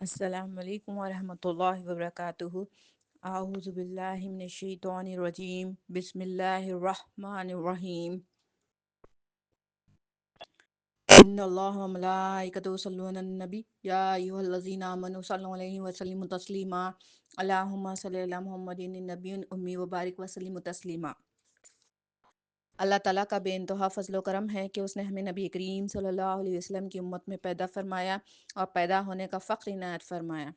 السلام علیکم ورحمۃ اللہ وبرکاتہ۔ اعوذ باللہ من الشیطان الرجیم، بسم اللہ الرحمن الرحیم۔ ان اللہ و ملائکتہ یصلون علی النبی یا ایھا الذین آمنوا صلوا علیہ وسلموا تسلیما۔ اللہم صلی علی محمد النبی الامی وبارک وسلم تسلیما۔ اللہ تعالیٰ کا بے انتہا فضل و کرم ہے کہ اس نے ہمیں نبی کریم صلی اللہ علیہ وسلم کی امت میں پیدا فرمایا اور پیدا ہونے کا فخر عنایت فرمایا۔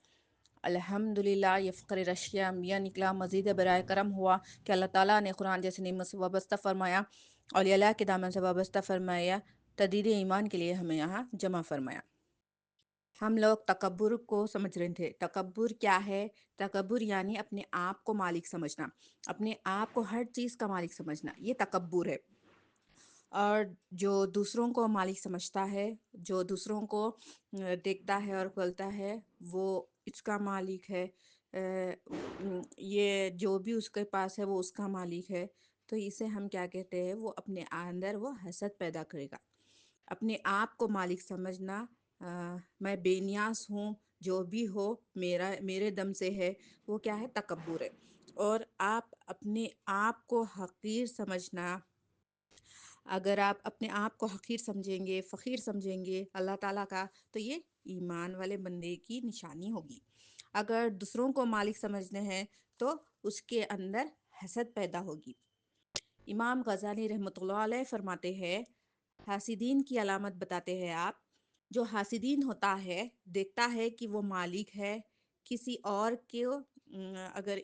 الحمدللہ، یہ فخر رشیا میاں نکلا، مزید برائے کرم ہوا کہ اللہ تعالیٰ نے قرآن جیسی نعمت سے وابستہ فرمایا اور اللہ کے دامن سے وابستہ فرمایا، تجدید ایمان کے لیے ہمیں یہاں جمع فرمایا۔ ہم لوگ تکبر کو سمجھ رہے تھے۔ تکبر کیا ہے؟ تکبر یعنی اپنے آپ کو مالک سمجھنا، اپنے آپ کو ہر چیز کا مالک سمجھنا، یہ تکبر ہے۔ اور جو دوسروں کو مالک سمجھتا ہے، جو دوسروں کو دیکھتا ہے اور بولتا ہے وہ اس کا مالک ہے، یہ جو بھی اس کے پاس ہے وہ اس کا مالک ہے، تو اسے ہم کیا کہتے ہیں؟ وہ اپنے اندر وہ حسد پیدا کرے گا۔ اپنے آپ کو مالک سمجھنا، میں بے نیاز ہوں، جو بھی ہو میرے دم سے ہے، وہ کیا ہے؟ تکبر ہے۔ اور آپ اپنے آپ کو حقیر سمجھنا، اگر آپ اپنے آپ کو حقیر سمجھیں گے، فقیر سمجھیں گے اللہ تعالیٰ کا، تو یہ ایمان والے بندے کی نشانی ہوگی۔ اگر دوسروں کو مالک سمجھنے ہیں تو اس کے اندر حسد پیدا ہوگی۔ امام غزالی رحمۃ اللہ علیہ فرماتے ہیں، حاسدین کی علامت بتاتے ہیں آپ، جو حاسدین ہوتا ہے دیکھتا ہے کہ وہ مالک ہے، کسی اور کو اگر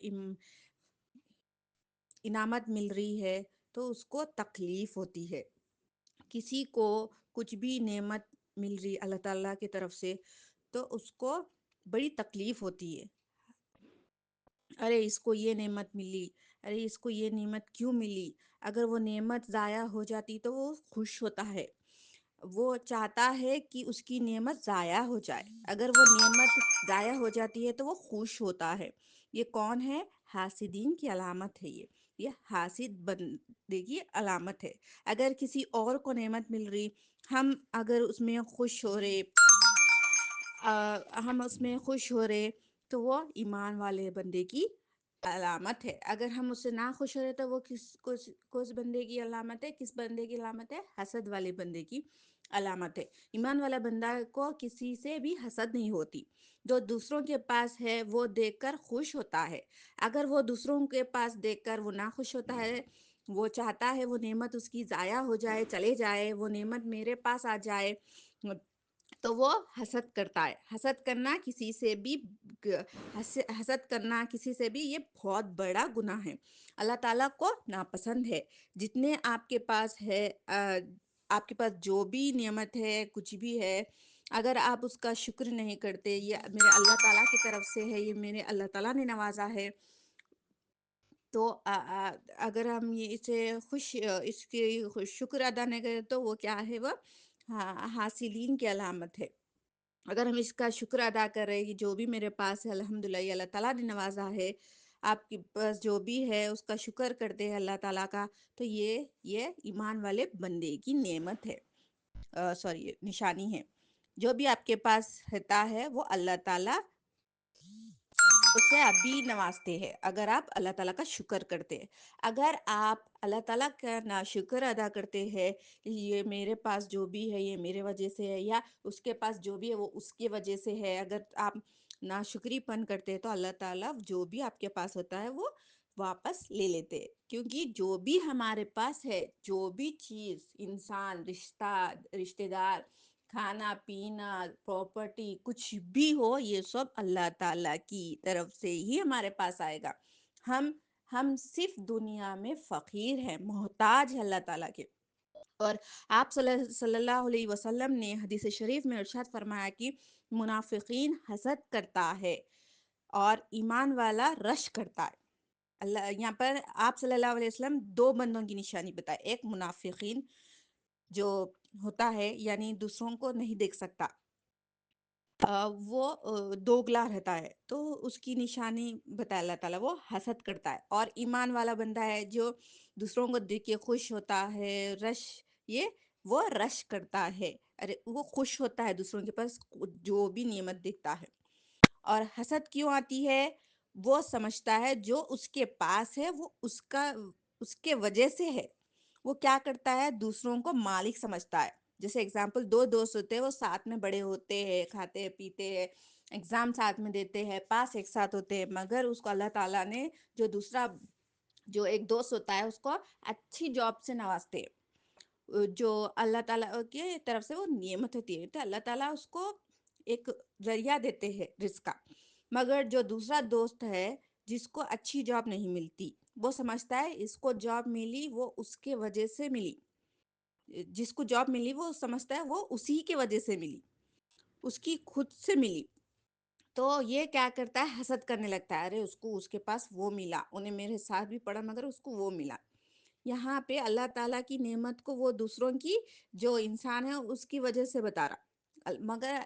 انعامت مل رہی ہے تو اس کو تکلیف ہوتی ہے، کسی کو کچھ بھی نعمت مل رہی اللہ تعالیٰ کی طرف سے تو اس کو بڑی تکلیف ہوتی ہے۔ ارے اس کو یہ نعمت ملی، ارے اس کو یہ نعمت کیوں ملی؟ اگر وہ نعمت ضائع ہو جاتی تو وہ خوش ہوتا ہے، وہ چاہتا ہے کہ اس کی نعمت ضائع ہو جائے، اگر وہ نعمت ضائع ہو جاتی ہے تو وہ خوش ہوتا ہے۔ یہ کون ہے؟ حاسدین کی علامت ہے۔ یہ حاسد بندے کی علامت ہے۔ اگر کسی اور کو نعمت مل رہی، ہم اگر اس میں خوش ہو رہے، تو وہ ایمان والے بندے کی علامت ہے۔ اگر ہم اس سے نہ خوش ہو رہے تو وہ کس بندے کی علامت ہے؟ کس بندے کی علامت ہے؟ حسد والے بندے کی علامت ہے۔ ایمان والا بندہ کو کسی سے بھی حسد نہیں ہوتی، جو دوسروں کے پاس ہے وہ دیکھ کر خوش ہوتا ہے۔ اگر وہ دوسروں کے پاس دیکھ کر وہ نہ خوش ہوتا ہے، وہ چاہتا ہے وہ نعمت اس کی ضائع ہو جائے، چلے جائے، وہ نعمت میرے پاس آ جائے، تو وہ حسد کرتا ہے۔ حسد کرنا کسی سے بھی یہ بہت بڑا گناہ ہے، اللہ تعالیٰ کو ناپسند ہے۔ جتنے آپ کے پاس ہے، آپ کے پاس جو بھی نعمت ہے، کچھ بھی ہے، اگر آپ اس کا شکر نہیں کرتے، یہ میرے اللہ تعالیٰ کی طرف سے ہے، یہ میرے اللہ تعالیٰ نے نوازا ہے، تو اگر ہم اس کے شکر ادا نہیں کریں تو وہ کیا ہے؟ وہ حاصلین کی علامت ہے۔ اگر ہم اس کا شکر ادا کر رہے کہ جو بھی میرے پاس ہے الحمدللہ یہ اللہ تعالیٰ نے نوازا ہے، آپ کے پاس جو بھی ہے اس کا شکر کرتے ہیں اللہ تعالیٰ کا، تو یہ ایمان والے بندے کی نعمت ہے، نشانی ہے۔ جو بھی آپ کے پاس رہتا ہے وہ اللہ تعالیٰ اسے ابھی نوازتے ہیں اگر آپ اللہ تعالیٰ کا شکر کرتے ہیں۔ اگر آپ اللہ تعالیٰ کا ناشکر ادا کرتے ہیں، یہ میرے پاس جو بھی ہے یہ میرے وجہ سے ہے، یا اس کے پاس جو بھی ہے وہ اس کی وجہ سے ہے، اگر آپ ناشکری پن کرتے ہیں تو اللہ تعالیٰ جو بھی آپ کے پاس ہوتا ہے وہ واپس لے لیتے ہیں۔ کیونکہ جو بھی ہمارے پاس ہے، جو بھی چیز، انسان، رشتہ دار، کھانا پینا، پراپرٹی، کچھ بھی ہو، یہ سب اللہ تعالیٰ کی طرف سے ہی ہمارے پاس آئے گا۔ ہم صرف دنیا میں فقیر ہیں، محتاج ہیں اللہ تعالیٰ کے۔ اور آپ صلی اللہ علیہ وسلم نے حدیث شریف میں ارشاد فرمایا کہ منافقین حسد کرتا ہے اور ایمان والا رشک کرتا ہے۔ یہاں پر آپ صلی اللہ علیہ وسلم دو بندوں کی نشانی بتائے، ایک منافقین جو ہوتا ہے یعنی دوسروں کو نہیں دیکھ سکتا، وہ دوگلا رہتا ہے، تو اس کی نشانی بتایا اللہ تعالیٰ، وہ حسد کرتا ہے۔ اور ایمان والا بندہ ہے جو دوسروں کو دیکھ کے خوش ہوتا ہے، وہ رش کرتا ہے، ارے وہ خوش ہوتا ہے دوسروں کے پاس جو بھی نعمت دیکھتا ہے۔ اور حسد کیوں آتی ہے؟ وہ سمجھتا ہے جو اس کے پاس ہے وہ اس کے وجہ سے ہے۔ وہ کیا کرتا ہے؟ دوسروں کو مالک سمجھتا ہے۔ جیسے اگزامپل، دو دوست ہوتے ہیں، وہ ساتھ میں بڑے ہوتے ہیں، کھاتے پیتے ہیں، ایگزام ساتھ میں دیتے ہیں، پاس ایک ساتھ ہوتے ہیں، مگر اس کو اللہ تعالیٰ نے جو ایک دوست ہوتا ہے اس کو اچھی جاب سے نوازتے ہیں، جو اللہ تعالیٰ کی طرف سے وہ نعمت ہوتی ہے، تو اللہ تعالیٰ اس کو ایک ذریعہ دیتے ہیں رزق کا۔ مگر جو دوسرا دوست ہے جس کو اچھی جاب نہیں ملتی، وہ سمجھتا ہے اس کو جاب ملی وہ اس کے وجہ سے ملی، جس کو جاب ملی وہ سمجھتا ہے وہ اسی کی وجہ سے ملی، اس کی خود سے ملی۔ تو یہ کیا کرتا ہے؟ حسد کرنے لگتا ہے، ارے اس کے پاس وہ ملا، انہیں میرے ساتھ بھی پڑھا مگر اس کو وہ ملا۔ یہاں پہ اللہ تعالیٰ کی نعمت کو وہ دوسروں کی، جو انسان ہے اس کی وجہ سے بتا رہا، مگر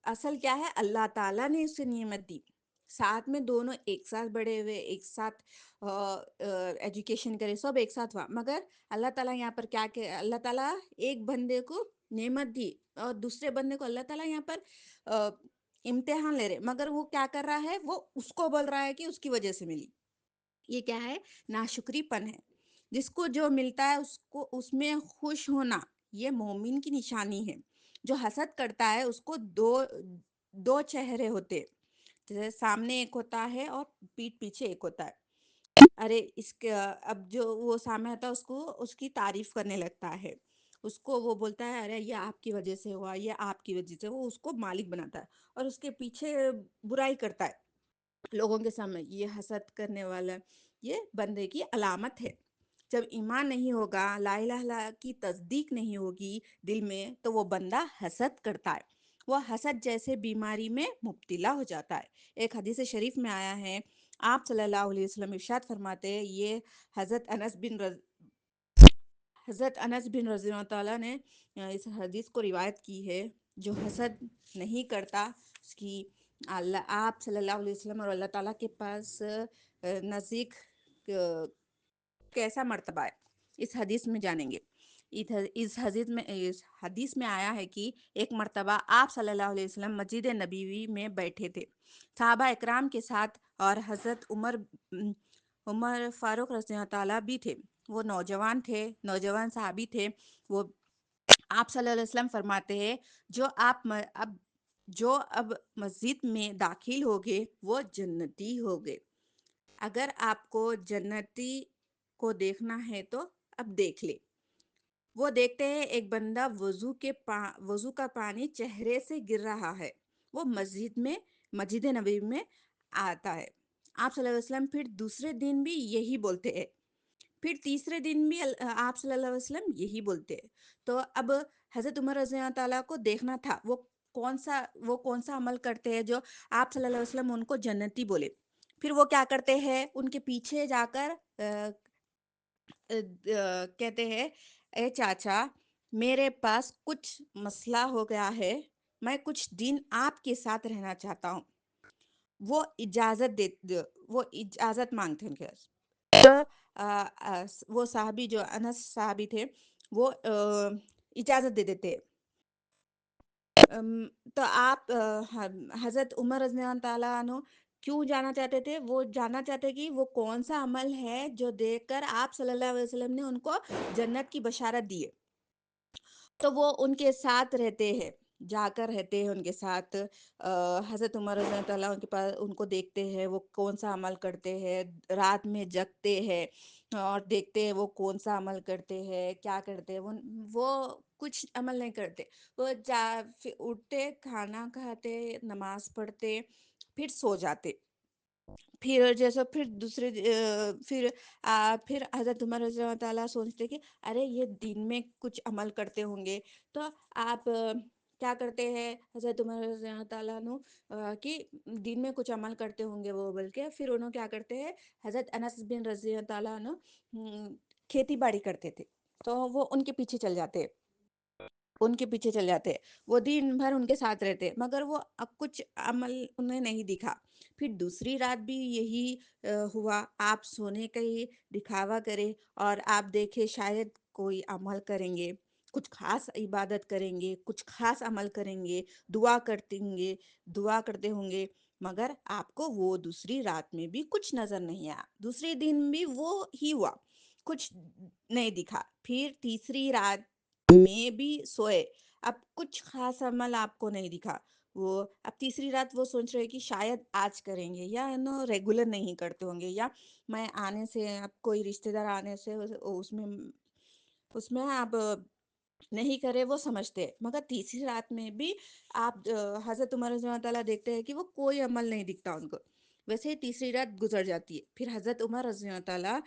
اصل کیا ہے؟ اللہ تعالیٰ نے اسے نعمت دی، ساتھ میں دونوں ایک ساتھ بڑے ہوئے، ایک ساتھ ایجوکیشن کرے، سب ایک ساتھ ہوا، مگر اللہ تعالیٰ یہاں پر کیا کہ اللہ تعالیٰ ایک بندے کو نعمت دی اور دوسرے بندے کو اللہ تعالیٰ یہاں پر امتحان لے رہے، مگر وہ کیا کر رہا ہے؟ وہ اس کو بول رہا ہے کہ اس کی وجہ سے ملی۔ یہ کیا ہے؟ ناشکری پن ہے۔ جس کو جو ملتا ہے اس کو اس میں خوش ہونا، یہ مومن کی نشانی ہے۔ جو حسد کرتا ہے اس کو دو چہرے ہوتے، جیسے سامنے ایک ہوتا ہے اور پیٹھ پیچھے ایک ہوتا ہے۔ ارے اس کے اب جو وہ سامنے ہوتا ہے اس کو اس کی تعریف کرنے لگتا ہے، اس کو وہ بولتا ہے ارے یہ آپ کی وجہ سے ہوا، یہ آپ کی وجہ سے، وہ اس کو مالک بناتا ہے، اور اس کے پیچھے برائی کرتا ہے لوگوں کے سامنے۔ یہ حسد کرنے والا یہ بندے کی علامت ہے۔ جب ایمان نہیں ہوگا، لا الہ الا اللہ کی تصدیق نہیں ہوگی دل میں، تو وہ بندہ حسد کرتا ہے، وہ حسد جیسے بیماری میں مبتلا ہو جاتا ہے۔ ایک حدیث شریف میں آیا ہے، آپ صلی اللہ علیہ وسلم ارشاد فرماتے ہیں، یہ حضرت انس بن رضی اللہ تعالیٰ نے اس حدیث کو روایت کی ہے، جو حسد نہیں کرتا اس کی آپ صلی اللہ علیہ وسلم اور اللہ تعالیٰ کے پاس نزدیک کیسا مرتبہ ہے، اس حدیث میں جانیں گے۔ اس حدیث میں آیا ہے کہ ایک مرتبہ آپ صلی اللہ علیہ وسلم مسجد نبوی میں بیٹھے تھے صحابہ اکرام کے ساتھ، اور حضرت عمر فاروق رضی اللہ تعالیٰ بھی تھے۔ وہ نوجوان صحابی تھے۔ وہ آپ صلی اللہ علیہ وسلم فرماتے ہیں، جو اب مسجد میں داخل ہوگے وہ جنتی ہوگے۔ اگر آپ کو جنتی کو دیکھنا ہے تو اب دیکھ لے۔ وہ دیکھتے ہیں ایک بندہ وضو کا پانی چہرے سے گر رہا ہے، وہ مسجد نبوی میں آتا ہے۔ آپ صلی اللہ علیہ وسلم پھر دوسرے دن بھی یہی بولتے ہیں، پھر تیسرے دن بھی آپ صلی اللہ علیہ وسلم یہی بولتے ہیں۔ تو اب حضرت عمر رضی اللہ تعالیٰ کو دیکھنا تھا وہ کون سا عمل کرتے ہیں جو آپ صلی اللہ علیہ وسلم ان کو جنتی بولے۔ پھر وہ کیا کرتے ہیں؟ ان کے پیچھے جا کر کہتے ہیں، اے چاچا، میرے پاس کچھ مسئلہ ہو گیا ہے، میں کچھ دن آپ کے ساتھ رہنا چاہتا ہوں۔ وہ اجازت مانگتے ہیں ان کے پاس۔ تو وہ صحابی جو انس صحابی تھے، وہ اجازت دے دیتے۔ تو آپ حضرت عمر رضی اللہ تعالیٰ عنہ کیوں جانا چاہتے تھے؟ وہ جاننا چاہتے کہ وہ کون سا عمل ہے جو دیکھ کر آپ صلی اللہ علیہ وسلم نے ان کو جنت کی بشارت دی ہے۔ تو وہ ان کے ساتھ رہتے ہیں، جا کر رہتے ہیں ان کے ساتھ۔ حضرت عمر رضی اللہ تعالیٰ ان کے پاس ان کو دیکھتے ہیں وہ کون سا عمل کرتے ہیں، رات میں جگتے ہیں اور دیکھتے ہیں وہ کون سا عمل کرتے ہیں، کیا کرتے ہیں۔ وہ کچھ عمل نہیں کرتے، وہ اٹھتے، کھانا کھاتے، نماز پڑھتے، پھر سو جاتے۔ پھر جیسا پھر حضرت عمر رضی اللہ تعالیٰ سوچتے کہ ارے یہ دن میں کچھ عمل کرتے ہوں گے، تو آپ کیا کرتے ہیں؟ حضرت عمر رضی اللہ تعالیٰ کہ دن میں کچھ عمل کرتے ہوں گے وہ، بلکہ پھر انہوں کیا کرتے ہیں؟ حضرت انس بن رضی اللہ تعالیٰ کھیتی باڑی کرتے تھے، تو وہ ان کے پیچھے چل جاتے، وہ دن بھر ان کے ساتھ رہتے، مگر وہ اب کچھ عمل انہیں نہیں دکھا۔ پھر دوسری رات بھی یہی ہوا، آپ سونے کا ہی دکھاوا کرے اور آپ دیکھے شاید کوئی عمل کریں گے، کچھ خاص عبادت کریں گے، کچھ خاص عمل کریں گے، دعا کرتے ہوں گے، مگر آپ کو وہ دوسری رات میں بھی کچھ نظر نہیں آیا، دوسرے دن بھی وہ ہی ہوا، کچھ نہیں دکھا، پھر تیسری رات میں بھی سوئے، اب کچھ خاص عمل آپ کو نہیں دکھا، وہ اب تیسری رات وہ سوچ رہے کہ شاید آج کریں گے، یا ریگولر نہیں کرتے ہوں گے، یا میں آنے سے اب کوئی رشتہ دار آنے سے اس میں آپ نہیں کرے وہ سمجھتے، مگر تیسری رات میں بھی آپ حضرت عمر رضی اللہ تعالیٰ دیکھتے ہیں کہ وہ کوئی عمل نہیں دکھتا ان کو، ویسے ہی تیسری رات گزر جاتی ہے، پھر حضرت عمر رضی اللہ تعالیٰ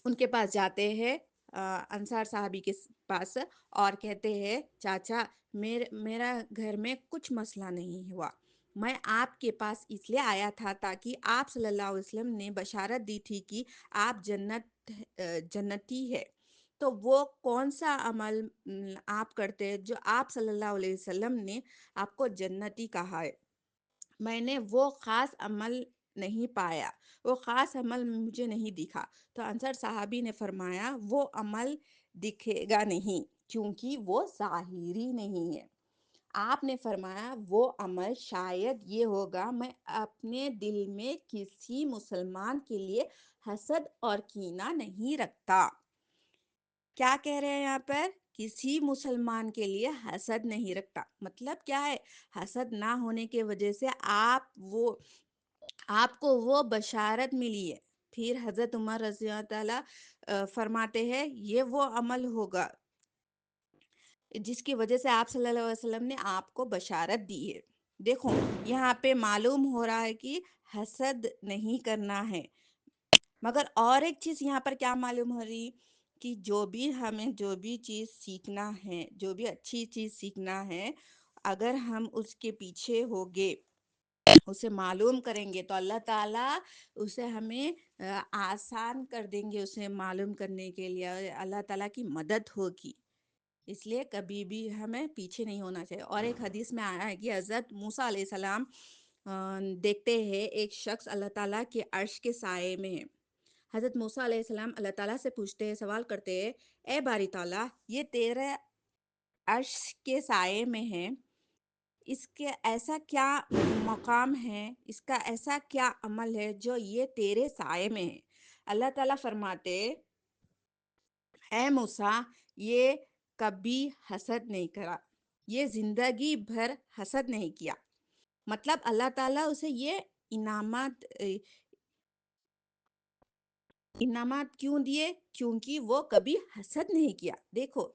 ان کے پاس جاتے ہیں، انصار صحابی کے پاس، اور کہتے ہیں چاچا میرا گھر میں کچھ مسئلہ نہیں ہوا، میں آپ کے پاس اس لیے آیا تھا تاکہ آپ صلی اللہ علیہ وسلم نے بشارت دی تھی کہ آپ جنتی ہے، تو وہ کون سا عمل آپ کرتے ہیں جو آپ صلی اللہ علیہ وسلم نے آپ کو جنتی کہا ہے، میں نے وہ خاص عمل نہیں پایا، وہ خاص عمل مجھے نہیں دکھا، تو انصر صحابی نے فرمایا وہ عمل دکھے گا نہیں کیونکہ وہ ظاہری نہیں ہے، آپ نے فرمایا وہ عمل شاید یہ ہوگا، میں اپنے دل میں کسی مسلمان کے لیے حسد اور کینہ نہیں رکھتا، کیا کہہ رہے ہیں یہاں پر، کسی مسلمان کے لیے حسد نہیں رکھتا، مطلب کیا ہے، حسد نہ ہونے کی وجہ سے آپ کو وہ بشارت ملی ہے، پھر حضرت عمر رضی اللہ تعالیٰ فرماتے ہیں یہ وہ عمل ہوگا جس کی وجہ سے آپ صلی اللہ علیہ وسلم نے آپ کو بشارت دی ہے، دیکھو یہاں پہ معلوم ہو رہا ہے کہ حسد نہیں کرنا ہے، مگر اور ایک چیز یہاں پر کیا معلوم ہو رہی کہ ہمیں جو بھی چیز سیکھنا ہے، جو بھی اچھی چیز سیکھنا ہے، اگر ہم اس کے پیچھے ہوگے، اسے معلوم کریں گے، تو اللہ تعالیٰ اسے ہمیں آسان کر دیں گے، اسے معلوم کرنے کے لیے اللہ تعالیٰ کی مدد ہوگی، اس لیے کبھی بھی ہمیں پیچھے نہیں ہونا چاہیے، اور ایک حدیث میں آیا ہے کہ حضرت موسیٰ علیہ السلام دیکھتے ہیں ایک شخص اللہ تعالیٰ کے عرش کے سائے میں ہے، حضرت موسیٰ علیہ السلام اللہ تعالیٰ سے پوچھتے ہیں، سوال کرتے ہیں، اے باری تعالیٰ یہ تیرے عرش کے سائے میں ہے، اس کے ایسا کیا مقام ہے، اس کا ایسا کیا عمل ہے جو یہ تیرے سائے میں ہے، اللہ تعالیٰ فرماتے اے موسیٰ یہ کبھی حسد نہیں کرا، یہ زندگی بھر حسد نہیں کیا، مطلب اللہ تعالیٰ اسے یہ انعامات کیوں دیے، کیونکہ وہ کبھی حسد نہیں کیا، دیکھو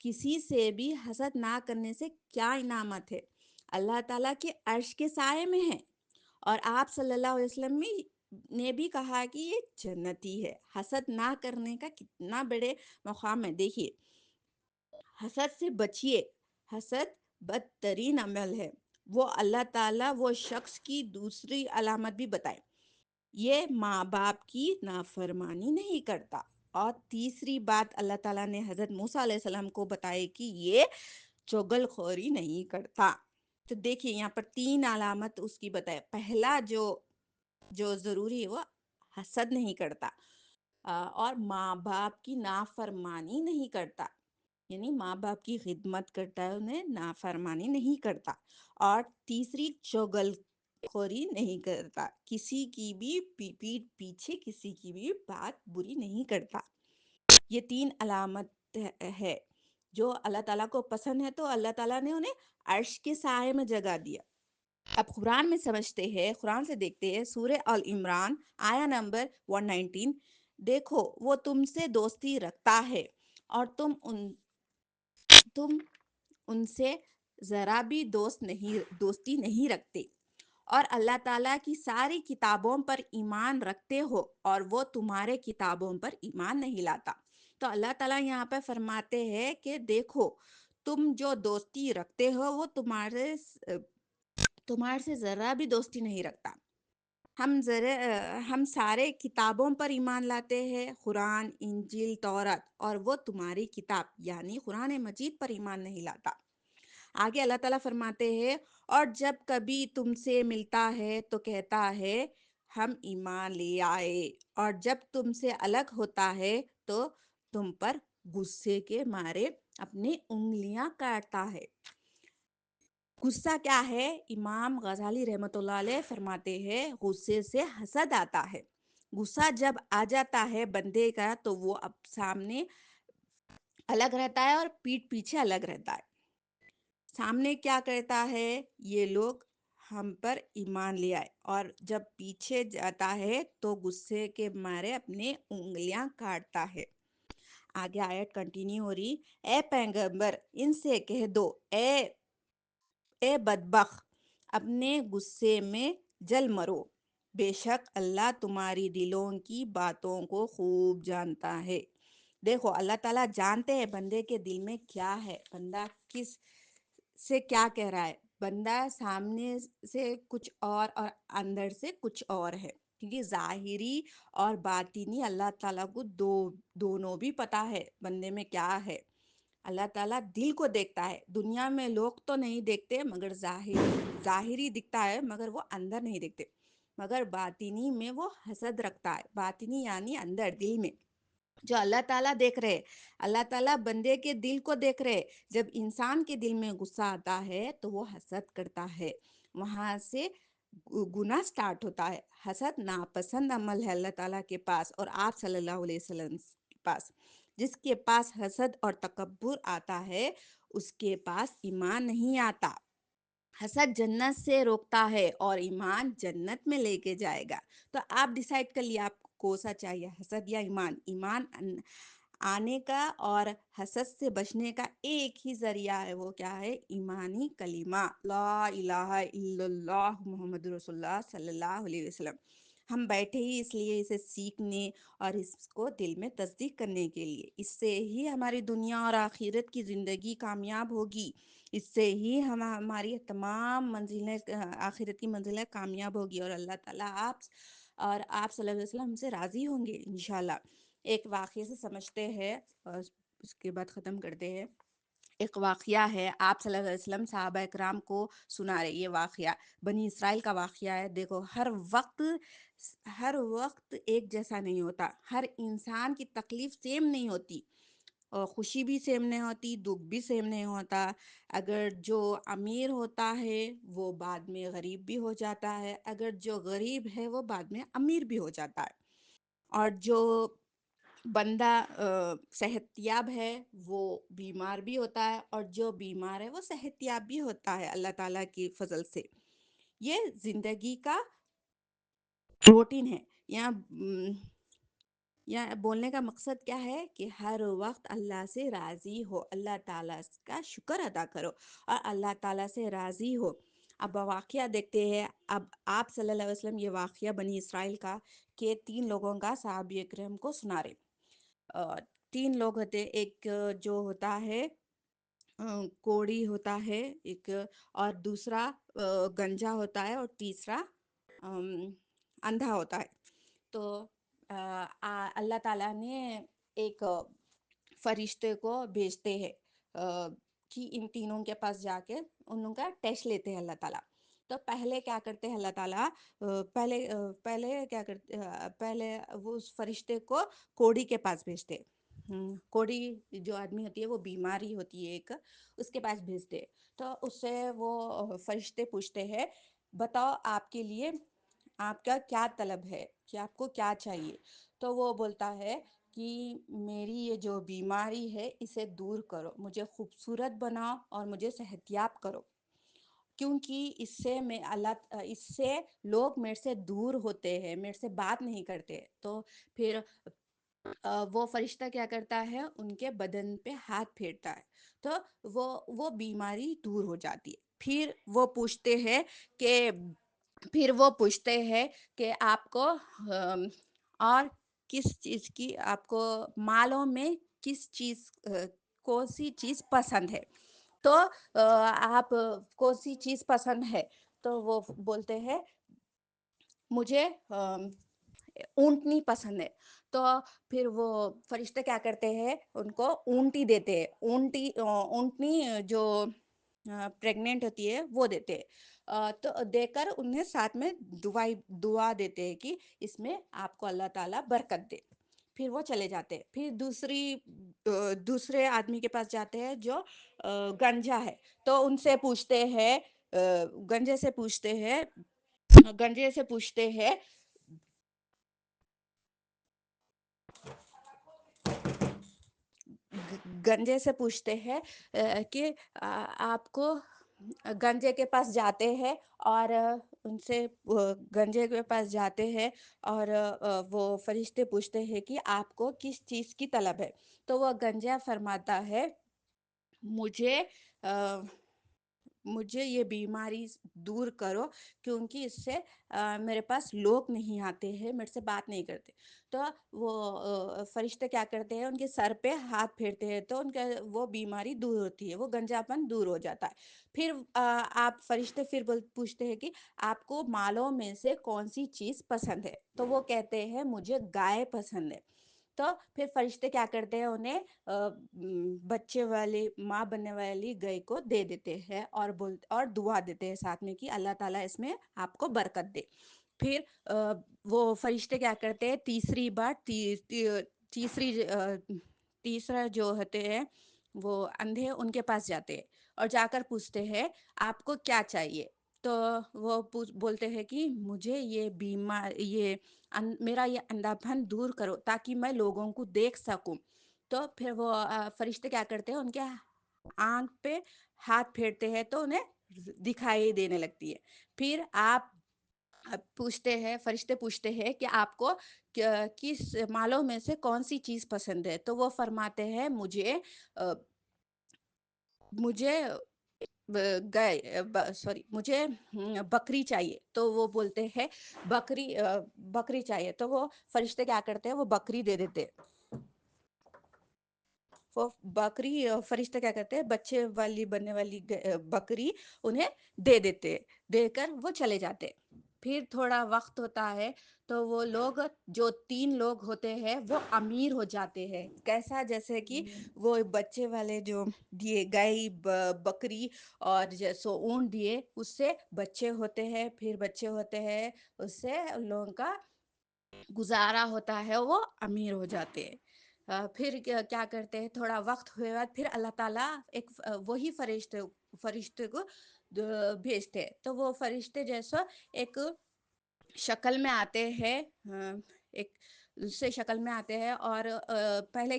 کسی سے بھی حسد نہ کرنے سے کیا انعامت ہے، اللہ تعالیٰ کے عرش کے سائے میں ہے، اور آپ صلی اللہ علیہ وسلم نے بھی کہا کہ یہ جنتی ہے، حسد نہ کرنے کا کتنا بڑے مقام ہے، دیکھیے حسد سے بچیے، حسد بدترین عمل ہے، وہ اللہ تعالیٰ وہ شخص کی دوسری علامت بھی بتائے، یہ ماں باپ کی نافرمانی نہیں کرتا، اور تیسری بات اللہ تعالیٰ نے حضرت موسیٰ علیہ السلام کو بتائی کہ یہ چغل خوری نہیں کرتا، تو دیکھیے یہاں پر 3 علامت اس کی بتائے، پہلا جو ضروری ہے وہ حسد نہیں کرتا، اور ماں باپ کی نافرمانی نہیں کرتا، یعنی ماں باپ کی خدمت کرتا ہے، انہیں نافرمانی نہیں کرتا، اور تیسری چغل خوری نہیں کرتا، کسی کی بھی پیٹھ پیچھے کسی کی بھی بات بری نہیں کرتا، یہ 3 علامت ہے جو اللہ تعالیٰ کو پسند ہے، تو اللہ تعالیٰ نے انہیں عرش کے سائے میں جگہ دیا، اب قرآن میں سمجھتے ہیں، قرآن سے دیکھتے ہیں، سورہ آل عمران آیا نمبر 119، دیکھو وہ تم سے دوستی رکھتا ہے اور تم ان سے ذرا بھی دوستی نہیں رکھتے، اور اللہ تعالیٰ کی ساری کتابوں پر ایمان رکھتے ہو اور وہ تمہارے کتابوں پر ایمان نہیں لاتا، تو اللہ تعالیٰ یہاں پہ فرماتے ہیں کہ دیکھو تم جو دوستی رکھتے ہو وہ تمہارے سے ذرا بھی دوستی نہیں رکھتا، ہم سارے کتابوں پر ایمان لاتے ہیں، قرآن، انجیل، تورات، اور وہ تمہاری کتاب یعنی قرآن مجید پر ایمان نہیں لاتا، آگے اللہ تعالیٰ فرماتے ہیں اور جب کبھی تم سے ملتا ہے تو کہتا ہے ہم ایمان لے آئے، اور جب تم سے الگ ہوتا ہے تو تم پر غصے کے مارے اپنی انگلیاں کاٹتا ہے۔ غصہ کیا ہے؟ امام غزالی رحمۃ اللہ علیہ فرماتے ہیں غصے سے حسد آتا ہے۔ غصہ جب آ جاتا ہے بندے کا تو وہ اب سامنے الگ رہتا ہے اور پیٹھ پیچھے الگ رہتا ہے۔ سامنے کیا کرتا ہے؟ یہ لوگ ہم پر ایمان لے آئے، اور جب پیچھے جاتا ہے تو غصے کے مارے اپنے انگلیاں کاٹتا ہے۔ آگے آیت کنٹینیو ہو رہی، اے پیغمبر ان سے کہہ دو، اے بدبخت اپنے غصے میں جل مرو، بے شک اللہ تمہاری دلوں کی باتوں کو خوب جانتا ہے۔ دیکھو اللہ تعالیٰ جانتے ہیں بندے کے دل میں کیا ہے، بندہ کس سے کیا کہہ رہا ہے۔ بندہ سامنے سے کچھ اور اندر سے کچھ اور ہے، کیونکہ ظاہری اور باطنی اللہ تعالیٰ کو دونوں بھی پتہ ہے بندے میں کیا ہے۔ اللہ تعالیٰ دل کو دیکھتا ہے، دنیا میں لوگ تو نہیں دیکھتے، مگر ظاہری دکھتا ہے مگر وہ اندر نہیں دیکھتے، مگر باطنی میں وہ حسد رکھتا ہے۔ باطنی یعنی اندر دل میں جو اللہ تعالیٰ دیکھ رہے، اللہ تعالیٰ بندے کے دل کو دیکھ رہے۔ جب انسان کے دل میں غصہ آتا ہے تو وہ حسد کرتا ہے، وہاں سے گناہ سٹارٹ ہوتا ہے۔ حسد ناپسند عمل ہے اللہ تعالیٰ کے پاس اور آپ صلی اللہ علیہ وسلم کے پاس۔ جس کے پاس حسد اور تکبر آتا ہے اس کے پاس ایمان نہیں آتا۔ حسد جنت سے روکتا ہے اور ایمان جنت میں لے کے جائے گا۔ تو آپ ڈیسائیڈ کر لیا آپ کو کون سا چاہیے، حسد یا ایمان۔ ایمان آنے کا اور حسد سے بچنے کا ایک ہی ذریعہ ہے، وہ کیا ہے؟ ایمانی کلمہ لا الہ الا اللہ محمد رسول اللہ صلی اللہ علیہ وسلم۔ ہم بیٹھے ہی اس لیے اسے سیکھنے اور اس کو دل میں تصدیق کرنے کے لیے۔ اس سے ہی ہماری دنیا اور آخرت کی زندگی کامیاب ہوگی، اس سے ہی ہماری تمام منزلیں، آخرت کی منزلیں کامیاب ہوگی، اور اللہ تعالیٰ آپ صلی اللہ علیہ وسلم ہم سے راضی ہوں گے انشاءاللہ۔ ایک واقعے سے سمجھتے ہیں اور اس کے بعد ختم کرتے ہیں۔ ایک واقعہ ہے، آپ صلی اللہ علیہ وسلم صحابہ اکرام کو سنا رہے۔ یہ واقعہ بنی اسرائیل کا واقعہ ہے۔ دیکھو ہر وقت ایک جیسا نہیں ہوتا، ہر انسان کی تکلیف سیم نہیں ہوتی، اور خوشی بھی سیم نہیں ہوتی، دکھ بھی سیم نہیں ہوتا۔ اگر جو امیر ہوتا ہے وہ بعد میں غریب بھی ہو جاتا ہے، اگر جو غریب ہے وہ بعد میں امیر بھی ہو جاتا ہے، اور جو بندہ صحت یاب ہے وہ بیمار بھی ہوتا ہے، اور جو بیمار ہے وہ صحت یاب بھی ہوتا ہے اللہ تعالیٰ کی فضل سے۔ یہ زندگی کا روٹین ہے۔ یہاں بولنے کا مقصد کیا ہے کہ ہر وقت اللہ سے راضی ہو، اللہ تعالیٰ کا شکر ادا کرو اور اللہ تعالیٰ سے راضی ہو۔ اب واقعہ دیکھتے ہیں۔ اب آپ صلی اللہ علیہ وسلم یہ واقعہ بنی اسرائیل کا کہ 3 لوگوں کا صحابہ اکرام کو سنا رہے۔ 3 لوگ ہوتے، ایک جو ہوتا ہے کوڑی ہوتا ہے، ایک اور دوسرا گنجا ہوتا ہے، اور تیسرا اندھا ہوتا ہے۔ تو اللہ تعالیٰ نے ایک فرشتے کو بھیجتے ہیں کہ ان تینوں کے پاس جا کے ان کا ٹیسٹ لیتے ہیں اللہ تعالیٰ۔ تو پہلے کیا کرتے ہیں اللہ تعالیٰ، پہلے وہ اس فرشتے کو کوڑی کے پاس بھیجتے۔ کوڑی جو آدمی ہوتی ہے وہ بیماری ہوتی ہے ایک، اس کے پاس بھیجتے۔ تو اس سے وہ فرشتے پوچھتے ہیں بتاؤ آپ کے لیے آپ کا کیا طلب ہے، کہ آپ کو کیا چاہیے؟ تو وہ بولتا ہے کہ میری یہ جو بیماری ہے اسے دور کرو، مجھے خوبصورت بناؤ اور مجھے صحت یاب کرو، کیونکہ اس سے لوگ میرے سے دور ہوتے ہیں، میرے سے بات نہیں کرتے۔ تو پھر وہ فرشتہ کیا کرتا ہے، ان کے بدن پہ ہاتھ پھیرتا ہے، تو وہ بیماری دور ہو جاتی ہے۔ پھر وہ پوچھتے ہیں کہ آپ کو اور کس چیز کی، آپ کو مالوں میں کس چیز کون سی چیز پسند ہے؟ تو آپ کون سی چیز پسند ہے؟ تو وہ بولتے ہیں مجھے اونٹنی پسند ہے۔ تو پھر وہ فرشتے کیا کرتے ہیں، ان کو اونٹی دیتے ہیں، اونٹنی جو پریگننٹ ہوتی ہے وہ دیتے ہیں۔ تو دے کر انہیں ساتھ میں دعا دیتے ہیں کہ اس میں آپ کو اللہ تعالیٰ برکت دے۔ پھر وہ چلے جاتے ہیں، پھر دوسرے آدمی کے پاس جاتے ہیں جو گنجا ہے، تو ان سے پوچھتے ہیں، گنجے سے پوچھتے ہیں، گنجے سے پوچھتے ہیں، گنجے سے پوچھتے ہیں کہ آپ کو، گنجے کے پاس جاتے ہیں اور ان سے گنجے کے پاس جاتے ہیں اور وہ فرشتے پوچھتے ہیں کہ آپ کو کس چیز کی طلب ہے؟ تو وہ گنجا فرماتا ہے، مجھے مجھے یہ بیماری دور کرو، کیونکہ اس سے میرے پاس لوگ نہیں آتے ہیں، میرے سے بات نہیں کرتے۔ تو وہ فرشتے کیا کرتے ہیں، ان کے سر پہ ہاتھ پھیرتے ہیں، تو ان کا وہ بیماری دور ہوتی ہے، وہ گنجاپن دور ہو جاتا ہے۔ پھر آپ فرشتے پھر پوچھتے ہیں کہ آپ کو مالوں میں سے کون سی چیز پسند ہے؟ تو وہ کہتے ہیں مجھے گائے پسند ہے۔ تو پھر فرشتے کیا کرتے ہیں، انہیں بچے والی، ماں بننے والی گائے کو دے دیتے ہیں اور دعا دیتے ہیں ساتھ میں کہ اللہ تعالیٰ اس میں آپ کو برکت دے۔ پھر وہ فرشتے کیا کرتے ہیں، تیسری بار تیسرا جو ہوتے ہیں وہ اندھے، ان کے پاس جاتے ہیں اور جا کر پوچھتے ہیں آپ کو کیا چاہیے؟ تو وہ بولتے ہیں کہ مجھے یہ میرا یہ اندھا پن دور کرو تاکہ میں لوگوں کو دیکھ سکوں۔ تو پھر وہ فرشتے کیا کرتے ہیں، ان کے آنکھ پہ ہاتھ پھیرتے ہیں تو انہیں دکھائی دینے لگتی ہے۔ پھر آپ پوچھتے ہیں، فرشتے پوچھتے ہیں کہ آپ کو کس مالوں میں سے کون سی چیز پسند ہے؟ تو وہ فرماتے ہیں مجھے مجھے بکری چاہیے۔ تو وہ بولتے ہیں بکری چاہیے، تو وہ فرشتے کیا کرتے ہیں، وہ بکری دے دیتے۔ وہ بکری فرشتے کیا کرتے ہیں، بچے والی بننے والی بکری انہیں دے دیتے، دے کر وہ چلے جاتے۔ پھر تھوڑا وقت ہوتا ہے تو وہ لوگ، جو 3 لوگ ہوتے ہیں، وہ امیر ہو جاتے ہیں۔ کیسا؟ جیسے کہ وہ بچے والے جو دیے، گائے، بکری اور جیسو اونٹ دیے، اس سے بچے ہوتے ہیں، پھر بچے ہوتے ہیں، اس سے ان لوگوں کا گزارا ہوتا ہے، وہ امیر ہو جاتے ہیں۔ پھر کیا کرتے ہیں، تھوڑا وقت ہوئے بعد پھر اللہ تعالیٰ ایک وہی فرشتے کو بھیجتے ہیں۔ تو وہ فرشتے جیسا ایک شکل میں آتے ہیں، ایک دوسرے شکل میں آتے ہیں اور پہلے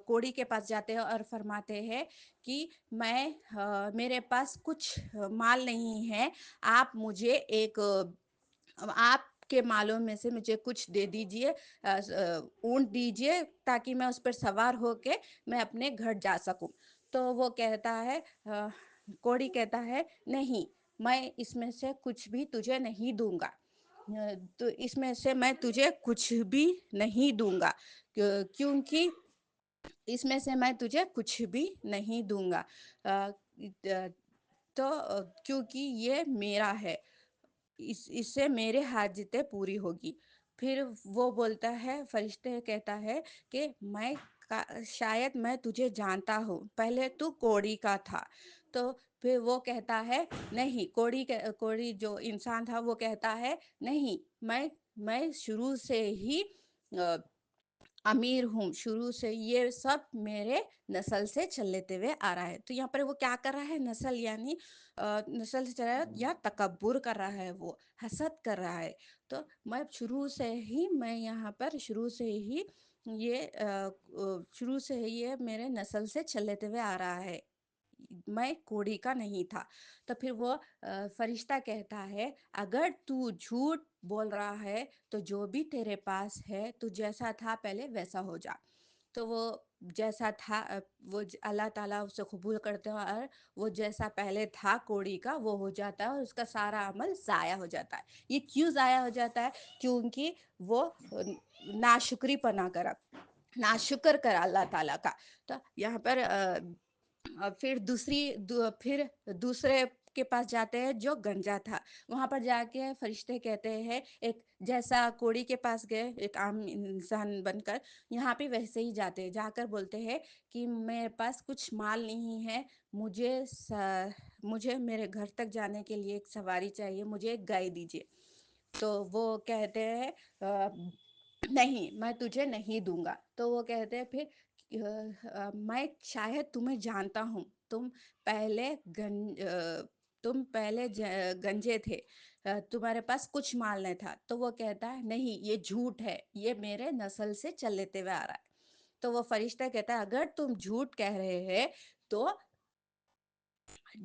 کوڑی کے پاس جاتے ہیں اور فرماتے ہیں کہ میرے پاس کچھ مال نہیں ہے، آپ کے مالوں میں سے مجھے کچھ دے دیجئے، اونٹ دیجئے، تاکہ میں اس پر سوار ہو کے میں اپنے گھر جا سکوں۔ تو وہ کہتا ہے، کوڑی کہتا ہے، نہیں، میں اس میں سے کچھ بھی تجھے نہیں دوں گا، تو اس میں سے میں تجھے کچھ بھی نہیں دوں گا، کیونکہ اس میں سے میں تجھے کچھ بھی نہیں دوں گا، تو کیونکہ یہ میرا ہے، اس سے میرے حاجتیں پوری ہوگی۔ پھر وہ بولتا ہے، فرشتے کہتا ہے کہ شاید میں تجھے جانتا ہوں، پہلے تو کوڑی کا تھا۔ تو پھر وہ کہتا ہے، نہیں، کوڑی جو انسان تھا وہ کہتا ہے، نہیں، میں شروع سے ہی امیر ہوں، شروع سے یہ سب میرے نسل سے چلتے ہوئے آ رہا ہے۔ تو یہاں پر وہ کیا کر رہا ہے، نسل یعنی نسل سے چل رہا ہے یا تکبر کر رہا ہے، وہ حسد کر رہا ہے۔ تو میں یہاں پر شروع سے ہی یہ میرے نسل سے چلتے ہوئے آ رہا ہے، میں کوڑی کا نہیں تھا۔ تو پھر وہ فرشتہ کہتا ہے، اگر تو جھوٹ بول رہا ہے تو جو بھی تیرے پاس ہے، تو جیسا تھا پہلے ویسا ہو جا۔ تو وہ جیسا تھا، وہ اللہ تعالیٰ اسے قبول کرتے ہیں، اور وہ جیسا پہلے تھا کوڑی کا وہ ہو جاتا ہے، اور اس کا سارا عمل ضائع ہو جاتا ہے۔ یہ کیوں ضائع ہو جاتا ہے؟ کیونکہ وہ ناشکری پنا کرا، ناشکر کرا اللہ تعالیٰ کا۔ تو یہاں پر پھر دوسرے کے پاس جاتے ہیں جو گنجا تھا، وہاں پر جا کے فرشتے کہتے ہیں، ایک جیسا کوڑی کے پاس گئے ایک عام انسان بن کر، یہاں پہ ویسے ہی جاتے ہیں، جا کر بولتے ہیں کہ میرے پاس کچھ مال نہیں ہے، مجھے میرے گھر تک جانے کے لیے ایک سواری چاہیے، مجھے ایک گائے دیجیے۔ تو وہ کہتے ہیں نہیں میں تجھے نہیں دوں گا، تو وہ کہتے ہیں پھر میں شاید تمہیں جانتا ہوں، تم پہلے تم پہلے گنجے تھے، تمہارے پاس کچھ مال نہیں تھا، تو وہ کہتا ہے نہیں یہ جھوٹ ہے، یہ میرے نسل سے چلتے ہوئے آ رہا ہے۔ تو وہ فرشتہ کہتا ہے اگر تم جھوٹ کہہ رہے ہیں تو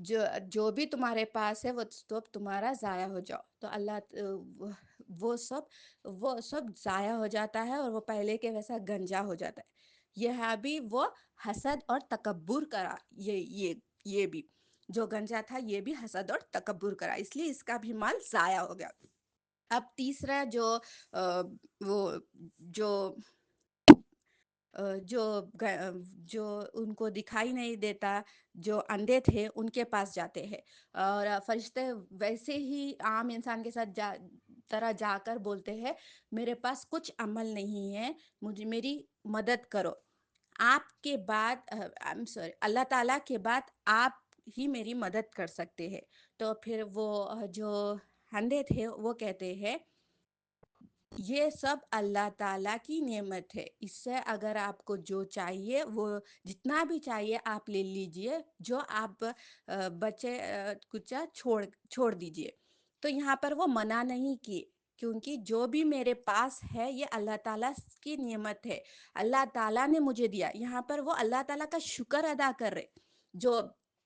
جو جو بھی تمہارے پاس ہے وہ تو اب تمہارا ضائع ہو جاؤ، تو وہ سب ضائع ہو جاتا ہے، اور وہ پہلے کے ویسا گنجا ہو جاتا ہے۔ یہ ہے بھی وہ حسد اور تکبر کرا، یہ بھی جو گنجا تھا یہ بھی حسد اور تکبر کرا، اس لیے اس کا بھی مال ضائع ہو گیا۔ اب تیسرا جو آ، وہ جو جو جو ان کو دکھائی نہیں دیتا، جو اندھے تھے ان کے پاس جاتے ہیں، اور فرشتے ویسے ہی عام انسان کے ساتھ طرح جا کر بولتے ہیں میرے پاس کچھ عمل نہیں ہے، مجھے میری مدد کرو، آپ کے بعد سوری اللہ تعالیٰ کے بعد آپ ہی میری مدد کر سکتے ہیں۔ تو پھر وہ جو اندھے تھے وہ کہتے ہیں یہ سب اللہ تعالیٰ کی نعمت ہے، اس سے اگر آپ کو جو چاہیے وہ جتنا بھی چاہیے آپ لے لیجئے، جو آپ بچے کچھ چھوڑ دیجئے۔ تو یہاں پر وہ منع نہیں کی، کیونکہ جو بھی میرے پاس ہے یہ اللہ تعالیٰ کی نعمت ہے، اللہ تعالیٰ نے مجھے دیا۔ یہاں پر وہ اللہ تعالیٰ کا شکر ادا کر رہے، جو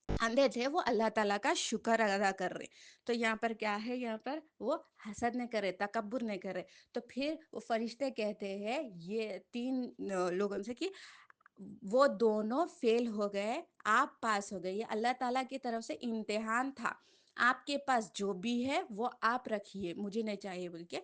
اندھے تھے وہ اللہ تعالیٰ کا شکر ادا کر رہے۔ تو یہاں پر کیا ہے، یہاں پر وہ حسد نہیں کرے، تکبر نہیں کرے۔ تو پھر وہ فرشتے کہتے ہیں یہ تین لوگوں سے کہ وہ دونوں فیل ہو گئے، آپ پاس ہو گئے، یہ اللہ تعالیٰ کی طرف سے امتحان تھا، آپ کے پاس جو بھی ہے وہ آپ رکھیے، مجھے نہیں چاہیے بول کے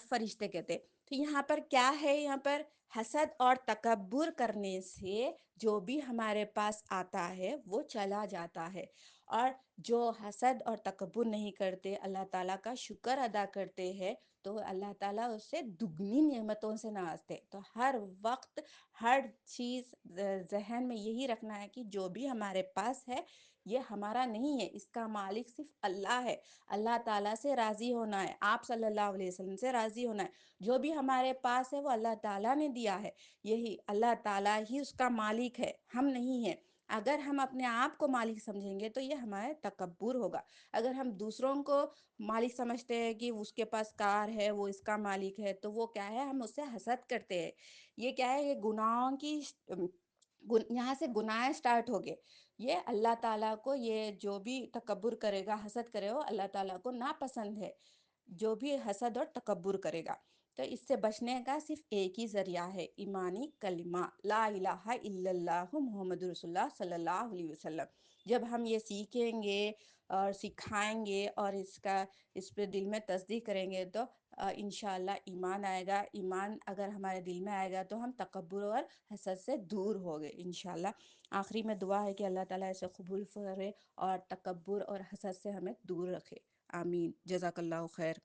فرشتے کہتے۔ تو یہاں پر کیا ہے، یہاں پر حسد اور تکبر کرنے سے جو بھی ہمارے پاس آتا ہے وہ چلا جاتا ہے، اور جو حسد اور تکبر نہیں کرتے، اللہ تعالیٰ کا شکر ادا کرتے ہیں، تو اللہ تعالیٰ اس سے دگنی نعمتوں سے نوازتے۔ تو ہر وقت ہر چیز ذہن میں یہی رکھنا ہے کہ جو بھی ہمارے پاس ہے یہ ہمارا نہیں ہے، اس کا مالک صرف اللہ ہے، اللہ تعالیٰ سے راضی ہونا ہے، آپ صلی اللہ علیہ وسلم سے راضی ہونا ہے، جو بھی ہمارے پاس ہے وہ اللہ تعالیٰ نے دیا ہے، یہی اللہ تعالیٰ ہی اس کا مالک ہے، ہم نہیں ہیں۔ اگر ہم اپنے آپ کو مالک سمجھیں گے تو یہ ہمارے تکبر ہوگا، اگر ہم دوسروں کو مالک سمجھتے ہیں کہ اس کے پاس کار ہے وہ اس کا مالک ہے، تو وہ کیا ہے، ہم اس سے حسد کرتے ہیں، یہ کیا ہے، یہ گناہوں کی یہاں سے گناہ سٹارٹ ہو گئے۔ یہ اللہ تعالیٰ کو، یہ جو بھی تکبر کرے گا، حسد کرے گا، اللہ تعالیٰ کو ناپسند ہے، جو بھی حسد اور تکبر کرے گا۔ تو اس سے بچنے کا صرف ایک ہی ذریعہ ہے، ایمانی کلمہ لا الہ الا اللہ محمد رسول اللہ صلی اللہ علیہ وسلم۔ جب ہم یہ سیکھیں گے اور سکھائیں گے اور اس پہ دل میں تصدیق کریں گے تو انشاءاللہ ایمان آئے گا۔ ایمان اگر ہمارے دل میں آئے گا تو ہم تکبر اور حسد سے دور ہو گئے انشاءاللہ۔ آخری میں دعا ہے کہ اللہ تعالیٰ ایسے قبول فرمائے اور تکبر اور حسد سے ہمیں دور رکھے، آمین، جزاک اللہ خیر۔